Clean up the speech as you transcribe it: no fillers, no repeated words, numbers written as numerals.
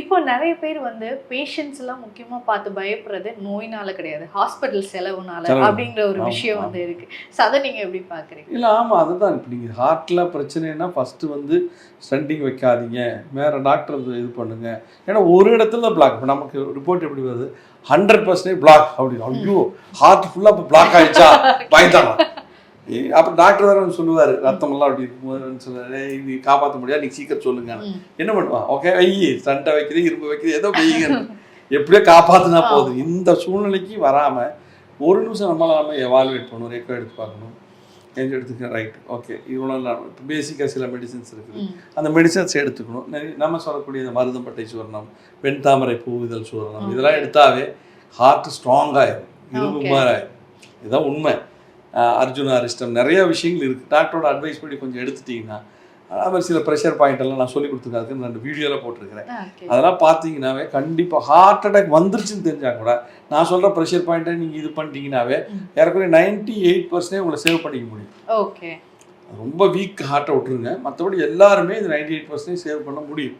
இப்போ நிறைய பேர் வந்து பேஷண்ட்ஸ் எல்லாம் முக்கியமா பார்த்து பயப்படுறது நோயினால கிடையாது, ஹாஸ்பிட்டல் செலவுனால அப்படிங்கிற ஒரு விஷயம் வந்து இருக்கு. ஸோ அதை நீங்க எப்படி பாக்குறீங்க? இல்லை, ஆமாம், அதுதான். இப்போ நீங்கள் ஹார்ட்டில் பிரச்சனைனா ஃபஸ்ட்டு வந்து ஸ்டண்டிங் வைக்காதீங்க, வேறு டாக்டர் இது பண்ணுங்க. ஏன்னா ஒரு இடத்துல தான் பிளாக். இப்போ நமக்கு ரிப்போர்ட் எப்படி வருது, 100% பிளாக் அப்படின்னு. ஐயோ, ஹார்ட் ஃபுல்லாக இப்போ பிளாக் ஆகிடுச்சா பயந்தாங்க. அப்புறம் டாக்டர் வேறு சொல்லுவார், ரத்தமெல்லாம் அப்படி இருக்கும்போது சொல்லுவார், நீ காப்பாற்ற முடியாது, நீ சீக்கிரம் சொல்லுங்க. என்ன பண்ணுவான், ஓகே வை, சண்டை வைக்கிறது, இரும்பு வைக்கிறது, ஏதோ வைங்க, எப்படியோ காப்பாற்றினா போகுது. இந்த சூழ்நிலைக்கு வராமல் ஒரு நிமிஷம் நம்ம எவாலுவேட் பண்ணணும், ரெக்கார்ட் எடுத்து பார்க்கணும். எடுத்துக்க ரைட், ஓகே, இவ்வளோ இப்போ பேசிக்காக சில மெடிசன்ஸ் இருக்குது, அந்த மெடிசன்ஸ் எடுத்துக்கணும். நம்ம சொல்லக்கூடிய இந்த மருதம்பட்டை சூரணம், வெண்தாமரை பூவிதழ் சூரணம், இதெல்லாம் எடுத்தாவே ஹார்ட் ஸ்ட்ராங்காகிடும், இரும்பு மாதிரி ஆகிடும். இதுதான் உண்மை. அர்ஜுனா அரிஸ்டம் நிறைய விஷயங்கள் இருக்குது. டாக்டரோட அட்வைஸ் பண்ணி கொஞ்சம் எடுத்துட்டிங்கன்னா, அது சில ப்ரெஷர் பாயிண்டெல்லாம் நான் சொல்லி கொடுத்துருக்கேன், அதுக்கு 2 வீடியோவில் போட்டிருக்கிறேன். அதெல்லாம் பார்த்தீங்கன்னாவே கண்டிப்பாக ஹார்ட் அட்டாக் வந்துருச்சுன்னு தெரிஞ்சால் கூட நான் சொல்கிற ப்ரெஷர் பாயிண்ட்டை நீங்கள் இது பண்ணிட்டீங்கன்னாவே ஏறக்குறைய 98% உங்களை சேவ் பண்ணிக்க முடியும். ஓகே, ரொம்ப வீக் ஹார்ட்டை விட்டுருங்க, மற்றபடி எல்லாருமே இந்த 98% சேவ் பண்ண முடியும்.